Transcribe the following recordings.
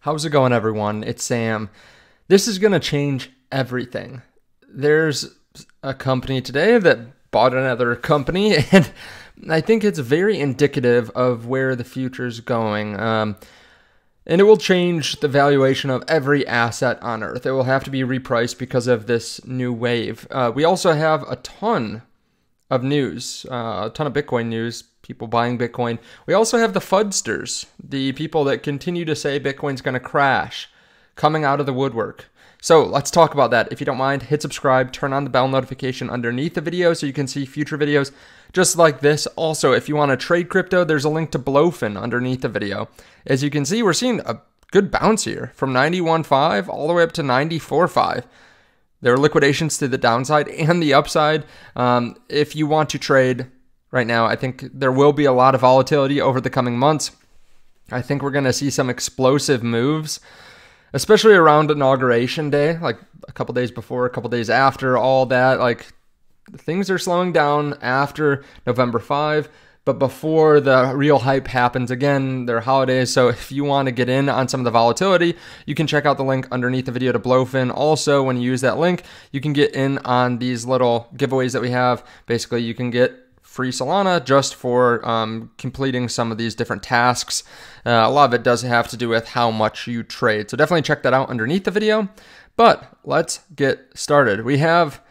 How's it going, everyone? It's Sam. This is going to change everything. There's a company today that bought another company, and I think it's very indicative of where the future is going. And it will change the valuation of every asset on Earth. It will have to be repriced because of this new wave. We also have a ton of news, a ton of Bitcoin news, people buying Bitcoin. We also have the FUDsters, the people that continue to say Bitcoin's going to crash, coming out of the woodwork. So let's talk about that. If you don't mind, hit subscribe, turn on the bell notification underneath the video so you can see future videos just like this. Also, if you want to trade crypto, there's a link to Blofin underneath the video. As you can see, we're seeing a good bounce here from 91.5 all the way up to 94.5. There are liquidations to the downside and the upside. If you want to trade right now, I think there will be a lot of volatility over the coming months. I think we're going to see some explosive moves, especially around Inauguration Day, like a couple days before, a couple days after, all that. Like, things are slowing down after November 5, but before the real hype happens again, there are holidays. So if you want to get in on some of the volatility, you can check out the link underneath the video to Blofin. Also, when you use that link, you can get in on these little giveaways that we have. Basically, you can get free Solana just for completing some of these different tasks. A lot of it does have to do with how much you trade. So definitely check that out underneath the video. But let's get started. We have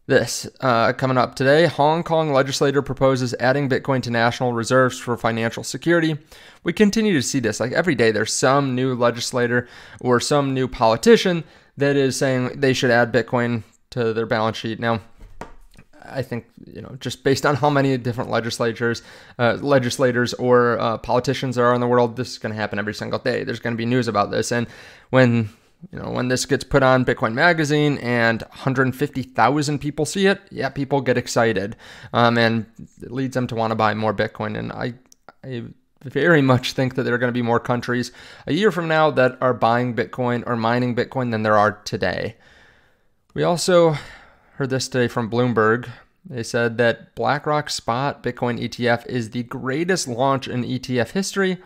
this coming up today. Hong Kong legislator proposes adding Bitcoin to national reserves for financial security. We continue to see this. Like, every day there's some new legislator or some new politician that is saying they should add Bitcoin to their balance sheet. Now, I think, just based on how many different legislators or politicians there are in the world, this is going to happen every single day. There's going to be news about this. And when this gets put on Bitcoin Magazine and 150,000 people see it, yeah, people get excited. And it leads them to want to buy more Bitcoin. And I very much think that there are going to be more countries a year from now that are buying Bitcoin or mining Bitcoin than there are today. We also heard this today from Bloomberg. They said that BlackRock Spot Bitcoin ETF is the greatest launch in ETF history.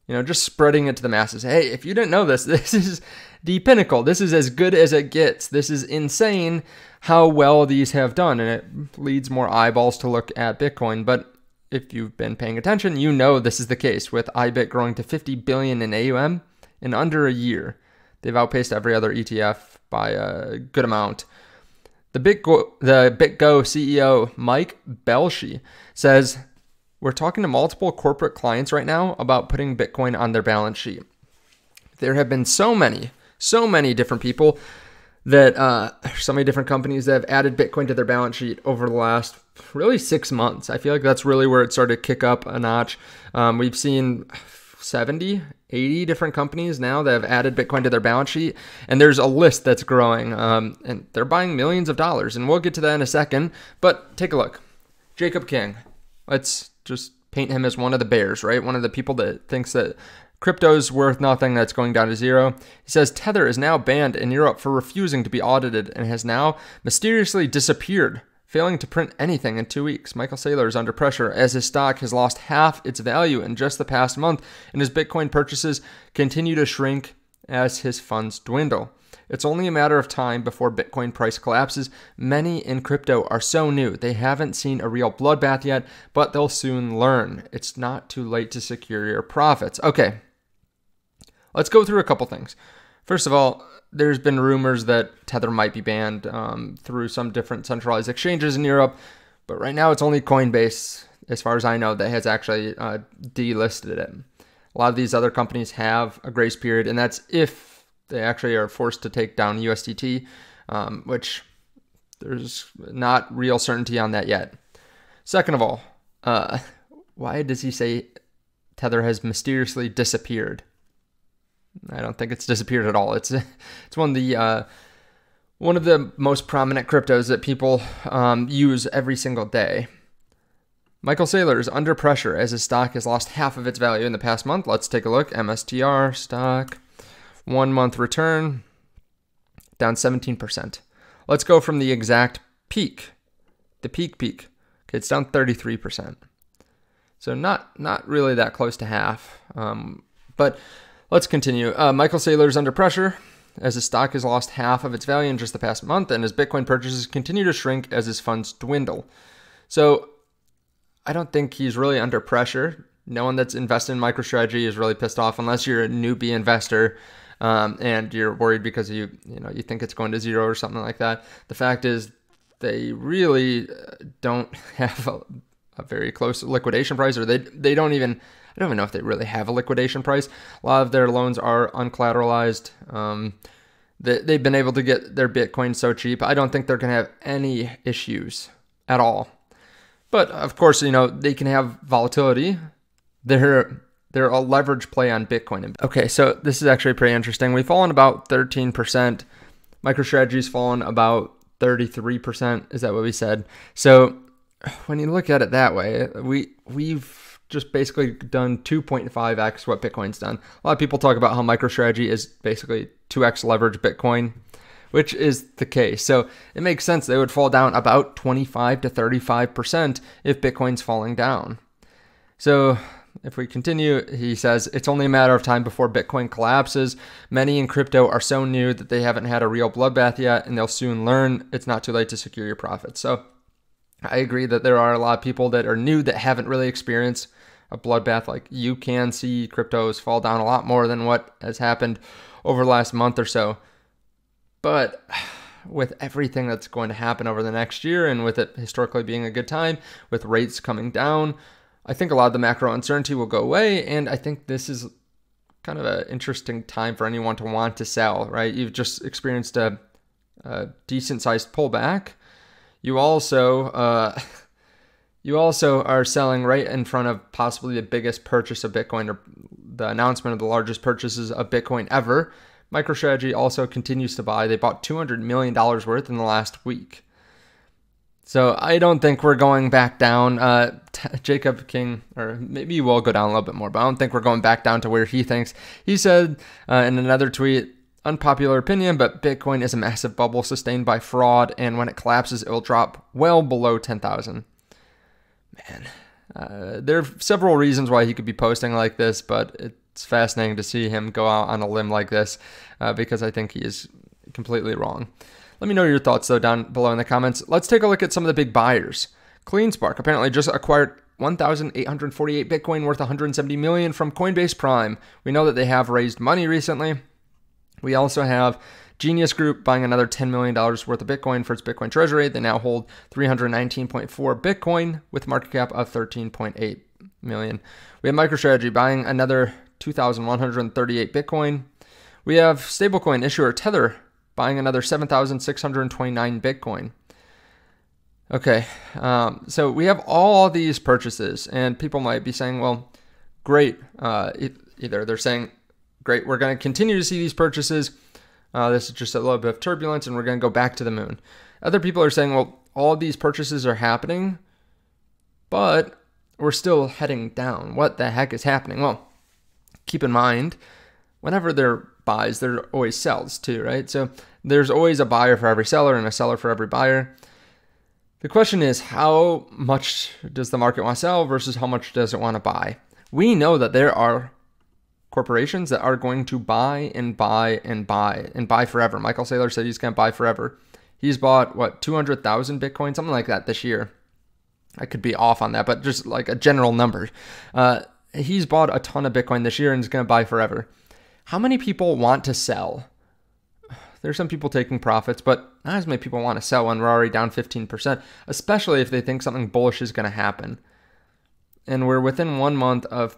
Just spreading it to the masses. Hey, if you didn't know this, this is the pinnacle. This is as good as it gets. This is insane how well these have done, and it leads more eyeballs to look at Bitcoin. But if you've been paying attention, you know this is the case, with iBit growing to 50 billion in AUM in under a year. They've outpaced every other ETF by a good amount. The BitGo CEO, Mike Belshi, says, "We're talking to multiple corporate clients right now about putting Bitcoin on their balance sheet." There have been so many different people that, so many different companies that have added Bitcoin to their balance sheet over the last really 6 months. I feel like that's really where it started to kick up a notch. We've seen 70, 80 different companies now that have added Bitcoin to their balance sheet, and there's a list that's growing, and they're buying millions of dollars, and we'll get to that in a second. But take a look. Jacob King. Let's just paint him as one of the bears, right? One of the people that thinks that crypto's worth nothing, that's going down to zero. He says Tether is now banned in Europe for refusing to be audited and has now mysteriously disappeared, failing to print anything in 2 weeks. Michael Saylor is under pressure as his stock has lost half its value in just the past month, and his Bitcoin purchases continue to shrink as his funds dwindle. It's only a matter of time before Bitcoin price collapses. Many in crypto are so new, they haven't seen a real bloodbath yet, but they'll soon learn. It's not too late to secure your profits. Okay, let's go through a couple things. First of all, there's been rumors that Tether might be banned through some different centralized exchanges in Europe, but right now it's only Coinbase, as far as I know, that has actually delisted it. A lot of these other companies have a grace period, and that's if they actually are forced to take down USDT, which there's not real certainty on that yet. Second of all, why does he say Tether has mysteriously disappeared? I don't think it's disappeared at all. It's one of the most prominent cryptos that people use every single day. Michael Saylor is under pressure as his stock has lost half of its value in the past month. Let's take a look. MSTR stock, 1 month return, down 17%. Let's go from the exact peak, the peak. Okay, it's down 33%. So not really that close to half. But Let's continue. Michael Saylor's under pressure as his stock has lost half of its value in just the past month, and his Bitcoin purchases continue to shrink as his funds dwindle. So I don't think he's really under pressure. No one that's invested in MicroStrategy is really pissed off unless you're a newbie investor and you're worried because you think it's going to zero or something like that. The fact is they really don't have a very close liquidation price, or they don't even, I don't even know if they really have a liquidation price. A lot of their loans are uncollateralized. They've been able to get their Bitcoin so cheap. I don't think they're going to have any issues at all. But of course, they can have volatility. They're a leverage play on Bitcoin. Okay, so this is actually pretty interesting. We've fallen about 13%. MicroStrategy's fallen about 33%. Is that what we said? So when you look at it that way, we've just basically done 2.5x what Bitcoin's done. A lot of people talk about how MicroStrategy is basically 2x leverage Bitcoin, which is the case. So it makes sense they would fall down about 25 to 35% if Bitcoin's falling down. So if we continue, he says, it's only a matter of time before Bitcoin collapses. Many in crypto are so new that they haven't had a real bloodbath yet, and they'll soon learn it's not too late to secure your profits. So I agree that there are a lot of people that are new that haven't really experienced a bloodbath. Like, you can see cryptos fall down a lot more than what has happened over the last month or so. But with everything that's going to happen over the next year, and with it historically being a good time, with rates coming down, I think a lot of the macro uncertainty will go away. And I think this is kind of an interesting time for anyone to want to sell, right? You've just experienced a decent sized pullback. You also are selling right in front of possibly the biggest purchase of Bitcoin, or the announcement of the largest purchases of Bitcoin ever. MicroStrategy also continues to buy. They bought $200 million worth in the last week. So I don't think we're going back down. Jacob King, or maybe we'll go down a little bit more, but I don't think we're going back down to where he thinks. He said in another tweet, unpopular opinion, but Bitcoin is a massive bubble sustained by fraud, and when it collapses, it will drop well below 10,000. Man, there are several reasons why he could be posting like this, but it's fascinating to see him go out on a limb like this because I think he is completely wrong. Let me know your thoughts, though, down below in the comments. Let's take a look at some of the big buyers. CleanSpark apparently just acquired 1,848 Bitcoin worth $170 million from Coinbase Prime. We know that they have raised money recently. We also have Genius Group buying another $10 million worth of Bitcoin for its Bitcoin treasury. They now hold 319.4 Bitcoin with market cap of 13.8 million. We have MicroStrategy buying another 2,138 Bitcoin. We have stablecoin issuer Tether buying another 7,629 Bitcoin. Okay, so we have all these purchases, and people might be saying, well, great. Either they're saying, great, we're going to continue to see these purchases. This is just a little bit of turbulence, and we're going to go back to the moon. Other people are saying, well, all these purchases are happening, but we're still heading down. What the heck is happening? Well, keep in mind, whenever there are buys, there are always sells too, right? So there's always a buyer for every seller and a seller for every buyer. The question is, how much does the market want to sell versus how much does it want to buy? We know that there are corporations that are going to buy and buy and buy and buy forever. Michael Saylor said he's going to buy forever. He's bought, 200,000 Bitcoin, something like that this year. I could be off on that, but just like a general number. He's bought a ton of Bitcoin this year and is going to buy forever. How many people want to sell? There's some people taking profits, but not as many people want to sell when we're already down 15%, especially if they think something bullish is going to happen. And we're within 1 month of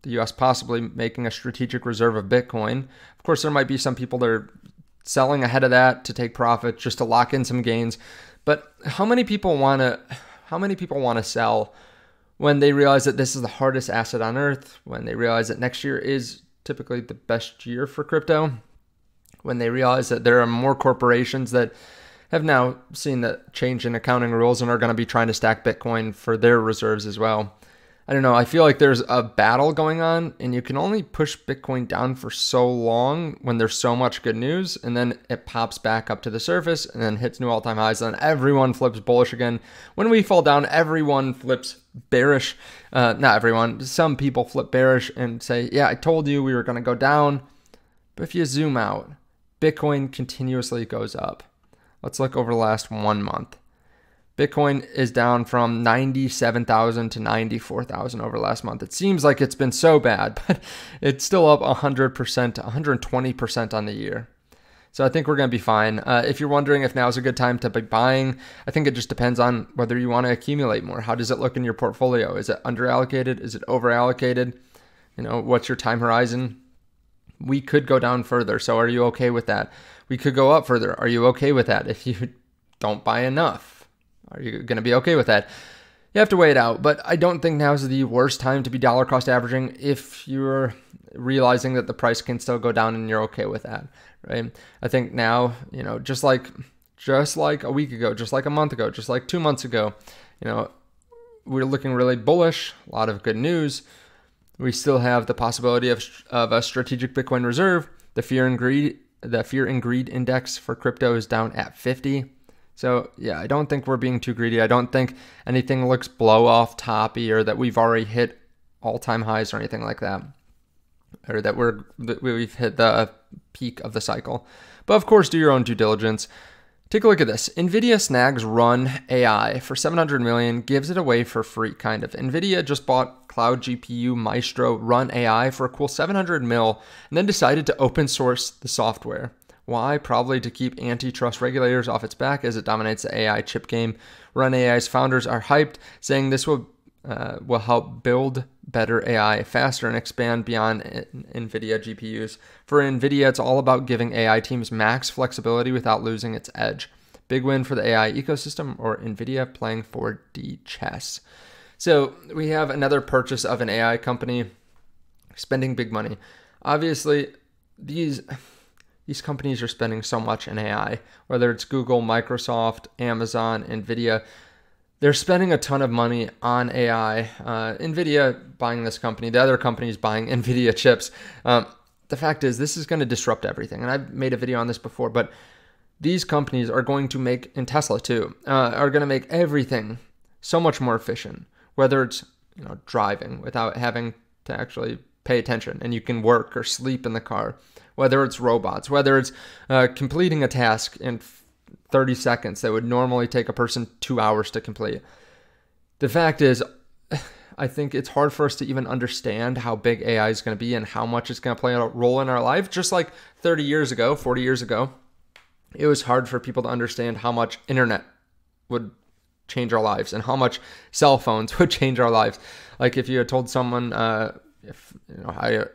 the U.S. possibly making a strategic reserve of Bitcoin. Of course, there might be some people that are selling ahead of that to take profit, just to lock in some gains. But how many people want to sell when they realize that this is the hardest asset on earth, when they realize that next year is typically the best year for crypto, when they realize that there are more corporations that have now seen the change in accounting rules and are going to be trying to stack Bitcoin for their reserves as well? I don't know. I feel like there's a battle going on, and you can only push Bitcoin down for so long when there's so much good news, and then it pops back up to the surface and then hits new all-time highs, and then everyone flips bullish again. When we fall down, everyone flips bearish. Not everyone. Some people flip bearish and say, yeah, I told you we were going to go down. But if you zoom out, Bitcoin continuously goes up. Let's look over the last 1 month. Bitcoin is down from 97,000 to 94,000 over last month. It seems like it's been so bad, but it's still up 100%, 120% on the year. So I think we're going to be fine. If you're wondering if now is a good time to be buying, I think it just depends on whether you want to accumulate more. How does it look in your portfolio? Is it underallocated? Is it overallocated? You know, what's your time horizon? We could go down further. So are you okay with that? We could go up further. Are you okay with that if you don't buy enough? Are you going to be okay with that? You have to weigh it out, but I don't think now is the worst time to be dollar cost averaging if you're realizing that the price can still go down and you're okay with that, right? I think now, you know, just like a week ago, just like a month ago, just like 2 months ago, you know, we're looking really bullish, a lot of good news. We still have the possibility of a strategic Bitcoin reserve. The fear and greed index for crypto is down at 50. So yeah, I don't think we're being too greedy. I don't think anything looks blow off toppy or that we've already hit all-time highs or anything like that, or that we've hit the peak of the cycle. But of course, do your own due diligence. Take a look at this. Nvidia snags Run AI for $700 million, gives it away for free, kind of. Nvidia just bought cloud GPU Maestro Run AI for a cool $700 million, and then decided to open source the software. Why? Probably to keep antitrust regulators off its back as it dominates the AI chip game. Run AI's founders are hyped, saying this will help build better AI faster and expand beyond Nvidia GPUs. For Nvidia, it's all about giving AI teams max flexibility without losing its edge. Big win for the AI ecosystem, or Nvidia playing 4D chess. So we have another purchase of an AI company spending big money. Obviously, these companies are spending so much in AI, whether it's Google, Microsoft, Amazon, Nvidia. They're spending a ton of money on AI. Nvidia buying this company, the other companies buying Nvidia chips. The fact is, this is going to disrupt everything. And I've made a video on this before, but these companies are going to make, and Tesla too, are going to make everything so much more efficient. Whether it's driving without having to actually pay attention, and you can work or sleep in the car. Whether it's robots, whether it's completing a task in 30 seconds that would normally take a person 2 hours to complete. The fact is, I think it's hard for us to even understand how big AI is going to be and how much it's going to play a role in our life. Just like 30 years ago, 40 years ago, it was hard for people to understand how much internet would change our lives and how much cell phones would change our lives. Like if you had told someone, I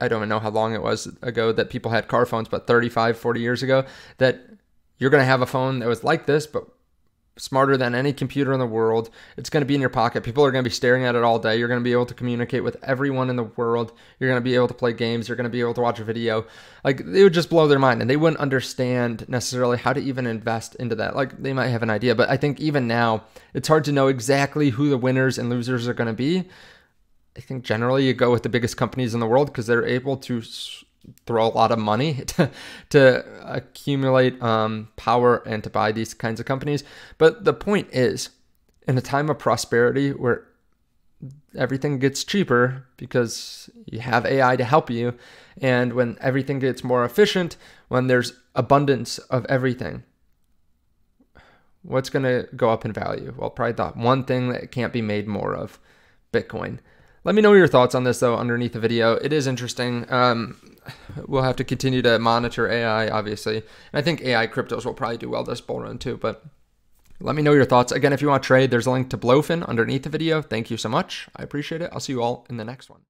don't even know how long it was ago that people had car phones, but 35, 40 years ago, that you're going to have a phone that was like this, but smarter than any computer in the world. It's going to be in your pocket. People are going to be staring at it all day. You're going to be able to communicate with everyone in the world. You're going to be able to play games. You're going to be able to watch a video. Like, it would just blow their mind, and they wouldn't understand necessarily how to even invest into that. Like, they might have an idea, but I think even now, it's hard to know exactly who the winners and losers are going to be. I think generally you go with the biggest companies in the world because they're able to throw a lot of money to accumulate power and to buy these kinds of companies. But the point is, in a time of prosperity where everything gets cheaper because you have AI to help you, and when everything gets more efficient, when there's abundance of everything, what's going to go up in value? Well, probably the one thing that can't be made more of, Bitcoin. Let me know your thoughts on this, though, underneath the video. It is interesting. We'll have to continue to monitor AI, obviously. And I think AI cryptos will probably do well this bull run, too. But let me know your thoughts. Again, if you want to trade, there's a link to Blofin underneath the video. Thank you so much. I appreciate it. I'll see you all in the next one.